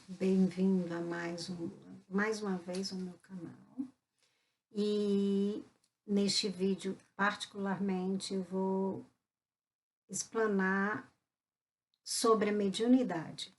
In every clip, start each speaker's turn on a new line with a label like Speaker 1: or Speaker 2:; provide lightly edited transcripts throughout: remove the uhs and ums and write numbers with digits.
Speaker 1: Bem-vindo a mais uma vez ao meu canal. E neste vídeo, particularmente, eu vou explanar sobre a mediunidade,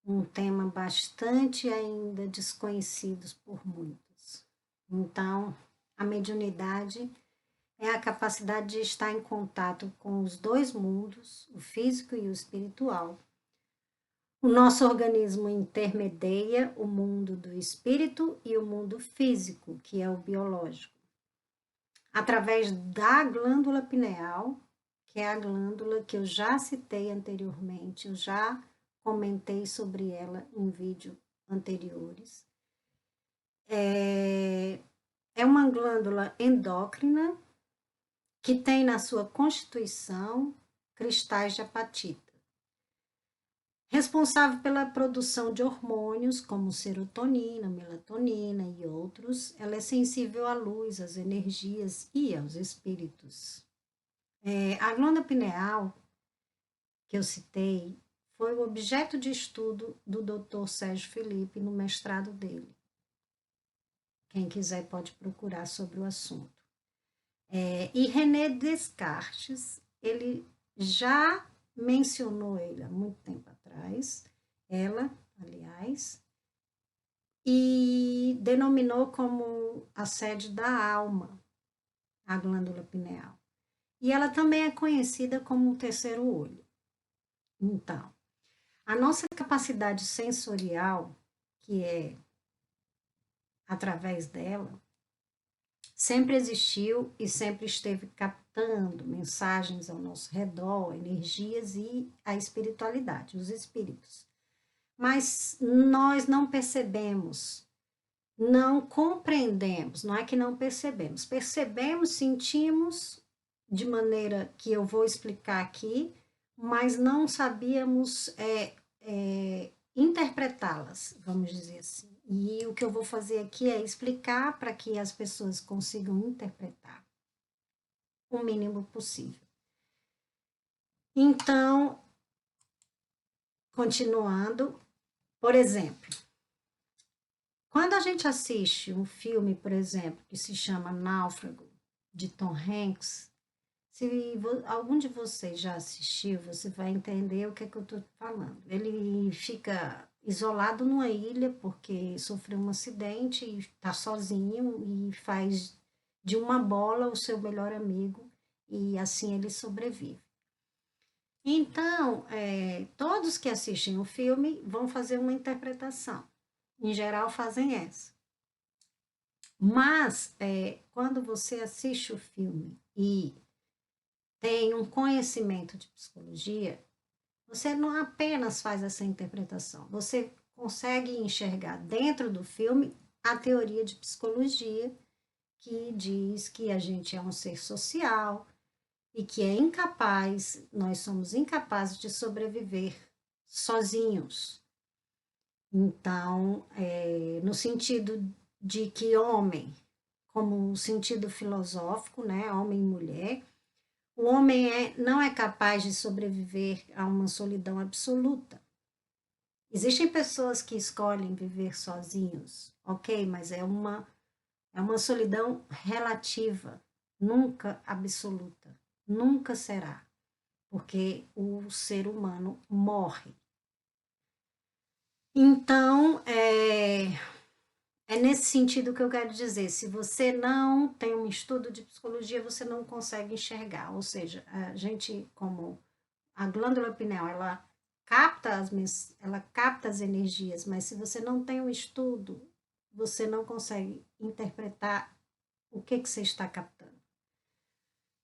Speaker 1: um tema bastante ainda desconhecido por muitos. Então, a mediunidade é a capacidade de estar em contato com os dois mundos, o físico e o espiritual. O nosso organismo intermedia o mundo do espírito e o mundo físico, que é o biológico, através da glândula pineal, que é a glândula que eu já citei anteriormente, eu já comentei sobre ela em vídeos anteriores. É uma glândula endócrina que tem na sua constituição cristais de apatita, responsável pela produção de hormônios como serotonina, melatonina e outros. Ela é sensível à luz, às energias e aos espíritos. A glândula pineal, que eu citei, foi o objeto de estudo do Dr. Sérgio Felipe no mestrado dele. Quem quiser pode procurar sobre o assunto. E René Descartes, ele já mencionou ele há muito tempo atrás, aliás, e denominou como a sede da alma, a glândula pineal. E ela também é conhecida como o terceiro olho. Então, a nossa capacidade sensorial, que é através dela, sempre existiu e sempre esteve captando mensagens ao nosso redor, energias e a espiritualidade, os espíritos. Mas nós não percebemos, não compreendemos, não é que não percebemos, percebemos, sentimos de maneira que eu vou explicar aqui, mas não sabíamos interpretá-las, vamos dizer assim. E o que eu vou fazer aqui é explicar para que as pessoas consigam interpretar o mínimo possível. Então, continuando, por exemplo, quando a gente assiste um filme, por exemplo, que se chama Náufrago, de Tom Hanks, se algum de vocês já assistiu, você vai entender o que é que eu estou falando. Ele fica isolado numa ilha porque sofreu um acidente e está sozinho e faz de uma bola o seu melhor amigo e assim ele sobrevive. Então, todos que assistem o filme vão fazer uma interpretação. Em geral, fazem essa. Mas, quando você assiste o filme e tem um conhecimento de psicologia, você não apenas faz essa interpretação, você consegue enxergar dentro do filme a teoria de psicologia que diz que a gente é um ser social e que é incapaz, nós somos incapazes de sobreviver sozinhos. Então, no sentido de que homem, como um sentido filosófico, né, homem e mulher, o homem não é capaz de sobreviver a uma solidão absoluta. Existem pessoas que escolhem viver sozinhos, ok, mas é uma solidão relativa, nunca absoluta, nunca será, porque o ser humano morre. Então, é nesse sentido que eu quero dizer, se você não tem um estudo de psicologia, você não consegue enxergar, ou seja, a gente, como a glândula pineal, ela capta as energias, mas se você não tem um estudo, você não consegue interpretar o que você está captando.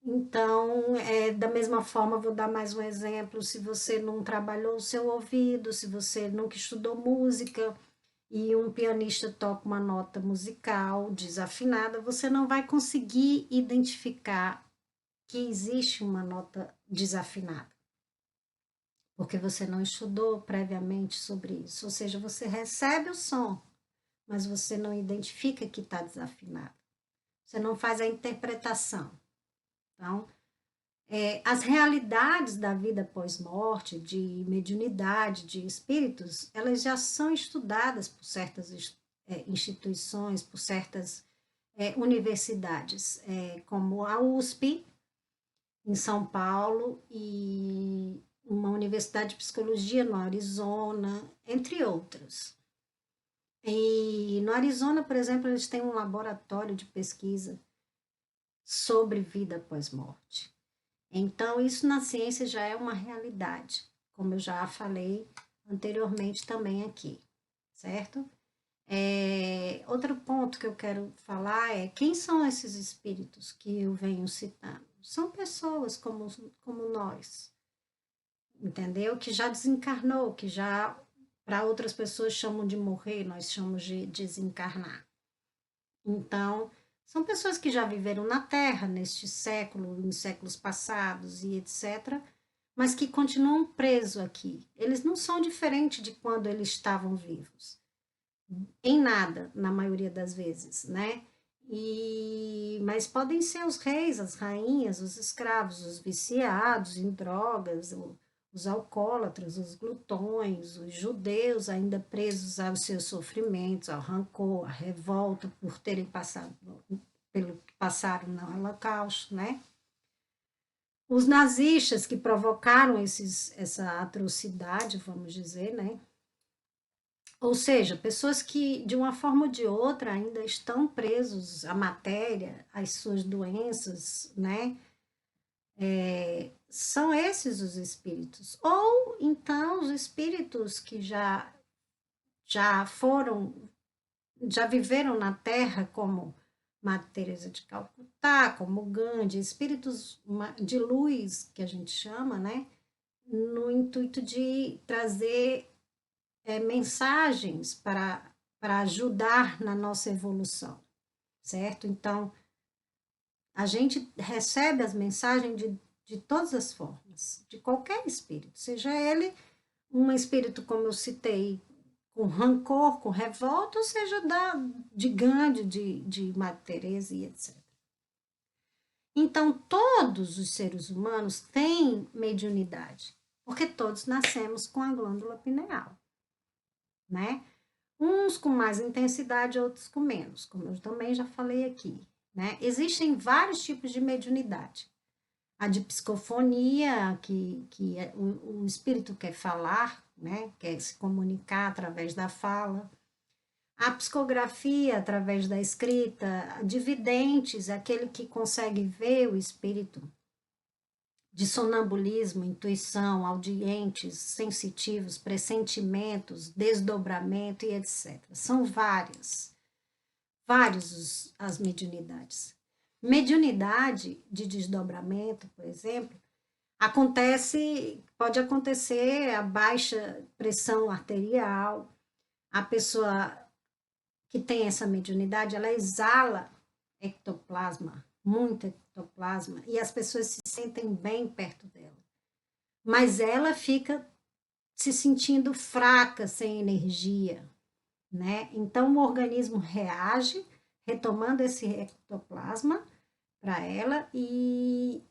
Speaker 1: Então, da mesma forma, vou dar mais um exemplo, se você não trabalhou o seu ouvido, se você nunca estudou música, e um pianista toca uma nota musical desafinada, você não vai conseguir identificar que existe uma nota desafinada, porque você não estudou previamente sobre isso. Ou seja, você recebe o som, mas você não identifica que está desafinado. Você não faz a interpretação. Então, As realidades da vida pós-morte, de mediunidade, de espíritos, elas já são estudadas por certas instituições, por certas universidades, como a USP, em São Paulo, e uma universidade de psicologia no Arizona, entre outras. E no Arizona, por exemplo, eles têm um laboratório de pesquisa sobre vida pós-morte. Então, isso na ciência já é uma realidade, como eu já falei anteriormente também aqui, certo? Outro ponto que eu quero falar é quem são esses espíritos que eu venho citando? São pessoas como nós, entendeu? Que já desencarnou, que já, para outras pessoas chamam de morrer, nós chamamos de desencarnar. Então, são pessoas que já viveram na Terra neste século, em séculos passados e etc., mas que continuam presos aqui. Eles não são diferentes de quando eles estavam vivos. Em nada, na maioria das vezes, né? Mas podem ser os reis, as rainhas, os escravos, os viciados em drogas, os alcoólatras, os glutões, os judeus ainda presos aos seus sofrimentos, ao rancor, à revolta por terem passado pelo que passaram no Holocausto, né? Os nazistas que provocaram essa atrocidade, vamos dizer, né? Ou seja, pessoas que, de uma forma ou de outra, ainda estão presos à matéria, às suas doenças, né? São esses os espíritos. Ou, então, os espíritos que já foram, já viveram na Terra, como Madre Teresa de Calcutá, como Gandhi, espíritos de luz, que a gente chama, né? No intuito de trazer mensagens para ajudar na nossa evolução, certo? Então, a gente recebe as mensagens de todas as formas, de qualquer espírito, seja ele um espírito, como eu citei, com rancor, com revolta, ou seja, de Gandhi, de Madre Teresa e etc. Então, todos os seres humanos têm mediunidade, porque todos nascemos com a glândula pineal, né? Uns com mais intensidade, outros com menos, como eu também já falei aqui, né? Existem vários tipos de mediunidade. A de psicofonia, que o espírito quer falar, né? Quer se comunicar através da fala. A psicografia, através da escrita. A de videntes, aquele que consegue ver o espírito. De sonambulismo, intuição, audientes, sensitivos, pressentimentos, desdobramento e etc. São várias as mediunidades. Mediunidade de desdobramento, por exemplo, pode acontecer a baixa pressão arterial, a pessoa que tem essa mediunidade, ela exala ectoplasma, muito ectoplasma, e as pessoas se sentem bem perto dela. Mas ela fica se sentindo fraca, sem energia, né? Então o organismo reage, retomando esse ectoplasma para ela, e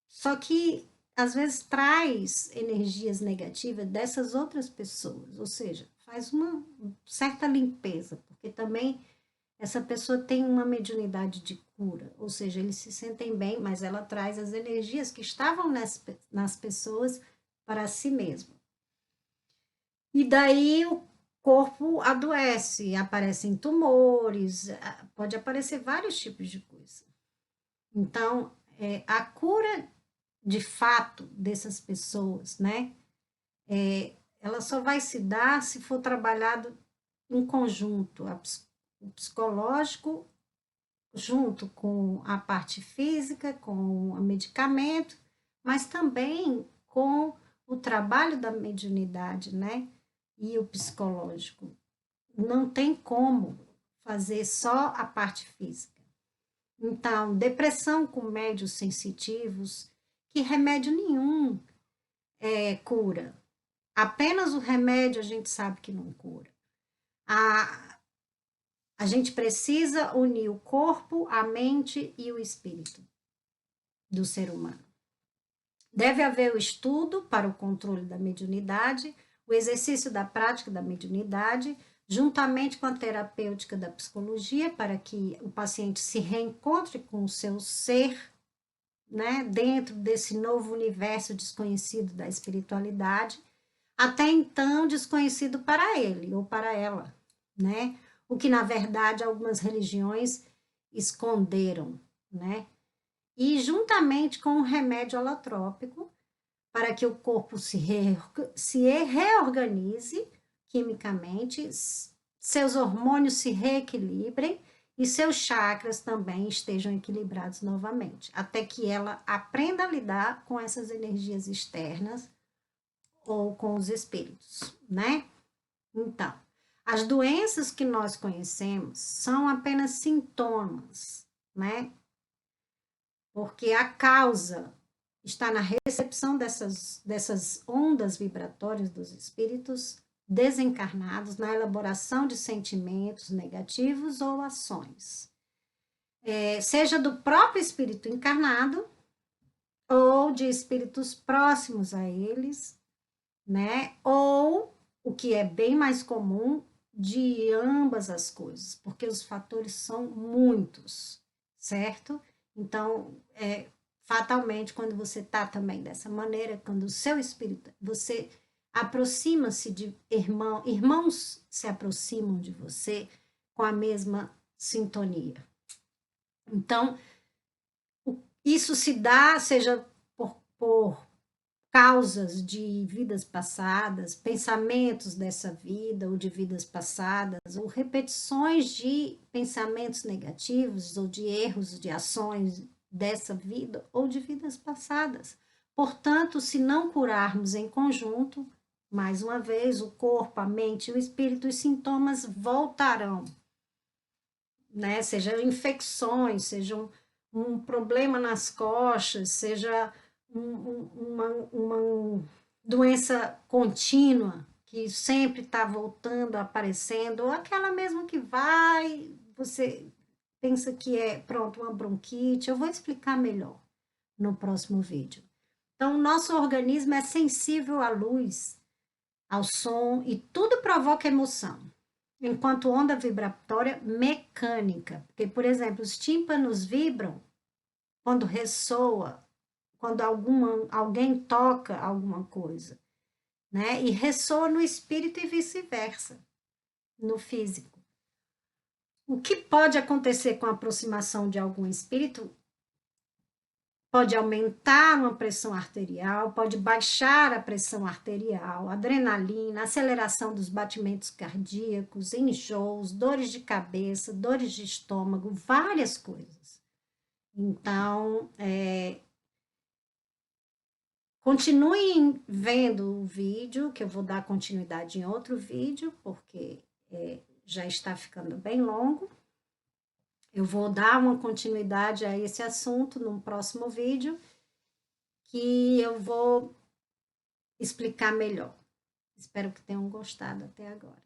Speaker 1: só que às vezes traz energias negativas dessas outras pessoas, ou seja, faz uma certa limpeza, porque também essa pessoa tem uma mediunidade de cura, ou seja, eles se sentem bem, mas ela traz as energias que estavam nas pessoas para si mesma. E daí o corpo adoece, aparecem tumores, pode aparecer vários tipos de coisa. Então, a cura de fato dessas pessoas, né? Ela só vai se dar se for trabalhado em conjunto, o psicológico junto com a parte física, com o medicamento, mas também com o trabalho da mediunidade, né? E o psicológico. Não tem como fazer só a parte física. Então, depressão com médios sensitivos, que remédio nenhum cura. Apenas o remédio a gente sabe que não cura. A gente precisa unir o corpo, a mente e o espírito do ser humano. Deve haver o estudo para o controle da mediunidade, o exercício da prática da mediunidade, juntamente com a terapêutica da psicologia, para que o paciente se reencontre com o seu ser, né, dentro desse novo universo desconhecido da espiritualidade, até então desconhecido para ele ou para ela, né? O que, na verdade, algumas religiões esconderam, né? E juntamente com um remédio alotrópico, para que o corpo se reorganize quimicamente, seus hormônios se reequilibrem e seus chakras também estejam equilibrados novamente, até que ela aprenda a lidar com essas energias externas ou com os espíritos, né? Então, as doenças que nós conhecemos são apenas sintomas, né? Porque a causa está na recepção dessas ondas vibratórias dos espíritos desencarnados, na elaboração de sentimentos negativos ou ações, seja do próprio espírito encarnado ou de espíritos próximos a eles, né? Ou, o que é bem mais comum, de ambas as coisas, porque os fatores são muitos, certo? Então, fatalmente, quando você está também dessa maneira, quando o seu espírito, você aproxima-se de irmãos se aproximam de você com a mesma sintonia. Então, isso se dá, seja por causas de vidas passadas, pensamentos dessa vida ou de vidas passadas, ou repetições de pensamentos negativos ou de erros de ações dessa vida ou de vidas passadas. Portanto, se não curarmos em conjunto, mais uma vez, o corpo, a mente e o espírito, os sintomas voltarão, né? Sejam infecções, sejam um problema nas coxas, seja uma doença contínua que sempre está voltando, aparecendo, ou aquela mesmo que vai, você pensa que é, pronto, uma bronquite. Eu vou explicar melhor no próximo vídeo. Então, o nosso organismo é sensível à luz, ao som, e tudo provoca emoção, enquanto onda vibratória mecânica. Porque, por exemplo, os tímpanos vibram quando ressoa, quando alguém toca alguma coisa, né? E ressoa no espírito e vice-versa, no físico. O que pode acontecer com a aproximação de algum espírito? Pode aumentar uma pressão arterial, pode baixar a pressão arterial, adrenalina, aceleração dos batimentos cardíacos, enjoos, dores de cabeça, dores de estômago, várias coisas. Então, continuem vendo o vídeo, que eu vou dar continuidade em outro vídeo, porque já está ficando bem longo. Eu vou dar uma continuidade a esse assunto num próximo vídeo, que eu vou explicar melhor. Espero que tenham gostado até agora.